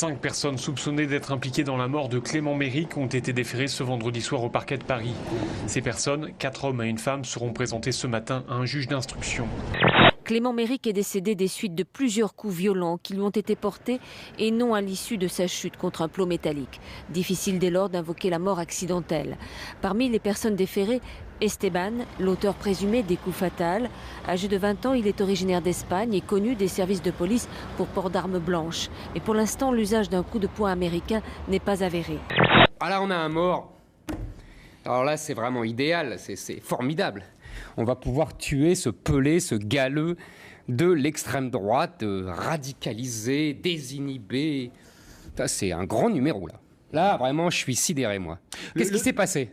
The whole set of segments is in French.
5 personnes soupçonnées d'être impliquées dans la mort de Clément Méric ont été déférées ce vendredi soir au parquet de Paris. Ces personnes, 4 hommes et une femme, seront présentées ce matin à un juge d'instruction. Clément Méric est décédé des suites de plusieurs coups violents qui lui ont été portés et non à l'issue de sa chute contre un plot métallique. Difficile dès lors d'invoquer la mort accidentelle. Parmi les personnes déférées, Esteban, l'auteur présumé des coups fatals. Âgé de 20 ans, il est originaire d'Espagne et connu des services de police pour port d'armes blanches. Mais pour l'instant, l'usage d'un coup de poing américain n'est pas avéré. Ah là, on a un mort. Alors là, c'est vraiment idéal, c'est formidable. On va pouvoir tuer ce pelé, ce galeux de l'extrême droite, radicalisé, désinhibé. Ça, c'est un grand numéro, là. Là, vraiment, je suis sidéré, moi. Qu'est-ce qui s'est passé ?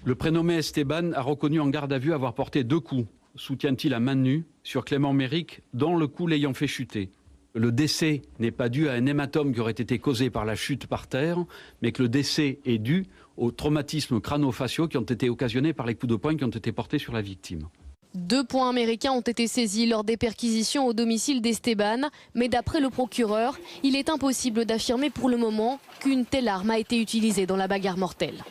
Le prénommé Esteban a reconnu en garde à vue avoir porté 2 coups, soutient-il à main nue, sur Clément Méric, dont le coup l'ayant fait chuter. Le décès n'est pas dû à un hématome qui aurait été causé par la chute par terre, mais que le décès est dû aux traumatismes crânio-faciaux qui ont été occasionnés par les coups de poing qui ont été portés sur la victime. 2 poings américains ont été saisis lors des perquisitions au domicile d'Esteban, mais d'après le procureur, il est impossible d'affirmer pour le moment qu'une telle arme a été utilisée dans la bagarre mortelle.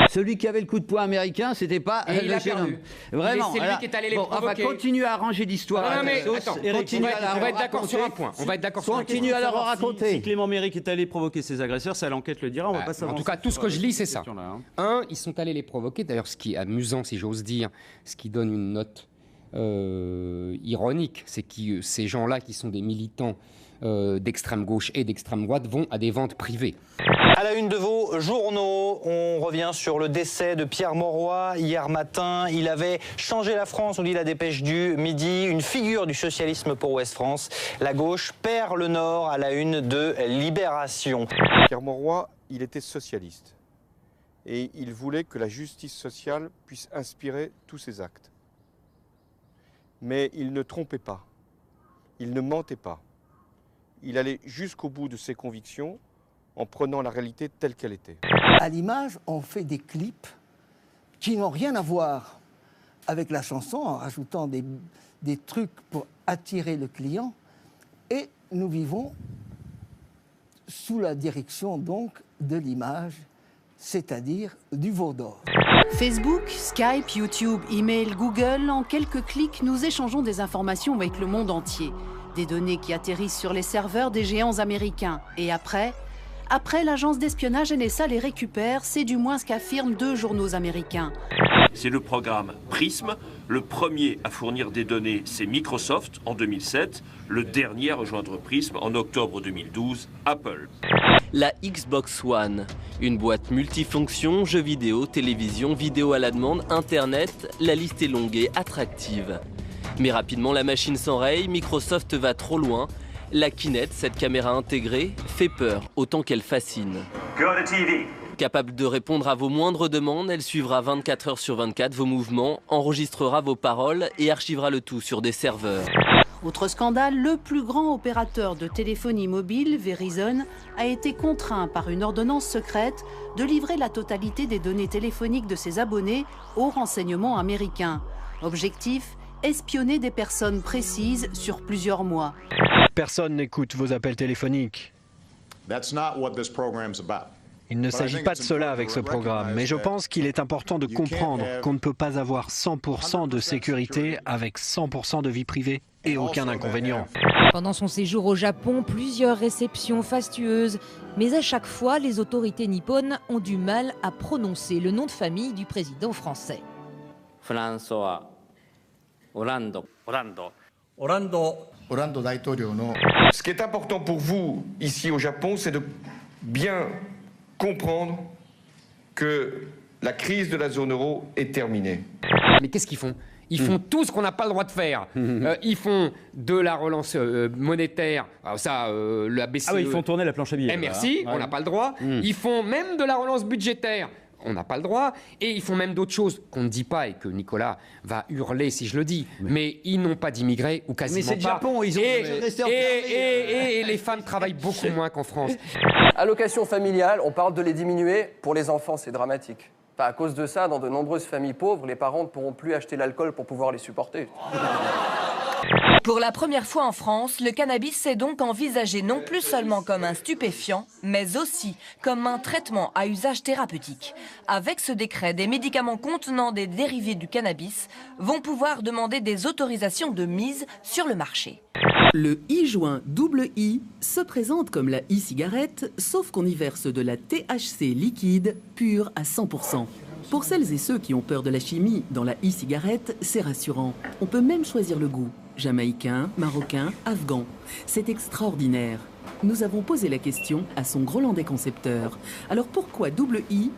Celui qui avait le coup de poing américain, c'était pas Et il a perdu. Vraiment. C'est lui qui est allé les provoquer. On va continuer à arranger l'histoire. Non, mais attends, on va être d'accord sur un point. On va être d'accord sur un point. Continue à leur raconter. Si Clément Méric est allé provoquer ses agresseurs, ça l'enquête le dira, on va pas savoir. En tout cas, tout ce que je lis, c'est ça. Ils sont allés les provoquer. D'ailleurs, ce qui est amusant, si j'ose dire, ce qui donne une note ironique, c'est que ces gens-là, qui sont des militants d'extrême gauche et d'extrême droite, vont à des ventes privées. À la une de vos journaux, on revient sur le décès de Pierre Mauroy hier matin. Il avait changé la France, on dit la dépêche du midi, une figure du socialisme pour Ouest France. La gauche perd le nord à la une de Libération. Pierre Mauroy, il était socialiste et il voulait que la justice sociale puisse inspirer tous ses actes. Mais il ne trompait pas, il ne mentait pas. Il allait jusqu'au bout de ses convictions en prenant la réalité telle qu'elle était. À l'image, on fait des clips qui n'ont rien à voir avec la chanson, en rajoutant des trucs pour attirer le client. Et nous vivons sous la direction donc de l'image, c'est-à-dire du veau d'or. Facebook, Skype, YouTube, email, Google, en quelques clics, nous échangeons des informations avec le monde entier. Des données qui atterrissent sur les serveurs des géants américains. Et après, l'agence d'espionnage NSA les récupère, c'est du moins ce qu'affirment 2 journaux américains. C'est le programme PRISM. Le premier à fournir des données, c'est Microsoft en 2007. Le dernier à rejoindre PRISM en octobre 2012, Apple. La Xbox One, une boîte multifonction, jeux vidéo, télévision, vidéo à la demande, Internet, la liste est longue et attractive. Mais rapidement, la machine s'enraye, Microsoft va trop loin. La Kinect, cette caméra intégrée, fait peur autant qu'elle fascine. Capable de répondre à vos moindres demandes, elle suivra 24 heures sur 24 vos mouvements, enregistrera vos paroles et archivera le tout sur des serveurs. Autre scandale, le plus grand opérateur de téléphonie mobile, Verizon, a été contraint par une ordonnance secrète de livrer la totalité des données téléphoniques de ses abonnés aux renseignements américains. Objectif : espionner des personnes précises sur plusieurs mois. Personne n'écoute vos appels téléphoniques. Il ne s'agit pas de cela avec ce programme, mais je pense qu'il est important de comprendre qu'on ne peut pas avoir 100% de sécurité avec 100% de vie privée et aucun inconvénient. Pendant son séjour au Japon, plusieurs réceptions fastueuses, mais à chaque fois, les autorités nippones ont du mal à prononcer le nom de famille du président français. Ce qui est important pour vous, ici au Japon, c'est de bien comprendre que la crise de la zone euro est terminée. Mais qu'est-ce qu'ils font ? Ils font tout ce qu'on n'a pas le droit de faire. Ils font de la relance monétaire. Alors ça, la BCE... Ah oui, ils font tourner la planche à billets. Merci, on n'a pas le droit. Ils font même de la relance budgétaire. On n'a pas le droit. Et ils font même d'autres choses qu'on ne dit pas et que Nicolas va hurler si je le dis. Mais ils n'ont pas d'immigrés ou quasiment pas. Mais c'est le Japon, ils ont et les femmes travaillent beaucoup moins qu'en France. Allocation familiale, on parle de les diminuer. Pour les enfants, c'est dramatique. Enfin, à cause de ça, dans de nombreuses familles pauvres, les parents ne pourront plus acheter l'alcool pour pouvoir les supporter. Pour la première fois en France, le cannabis est donc envisagé non plus seulement comme un stupéfiant, mais aussi comme un traitement à usage thérapeutique. Avec ce décret, des médicaments contenant des dérivés du cannabis vont pouvoir demander des autorisations de mise sur le marché. Le e-joint double I se présente comme la e-cigarette, sauf qu'on y verse de la THC liquide pure à 100%. Pour celles et ceux qui ont peur de la chimie, dans la e-cigarette, c'est rassurant. On peut même choisir le goût. Jamaïcain, marocain, afghan. C'est extraordinaire. Nous avons posé la question à son groenlandais concepteur. Alors pourquoi double I ?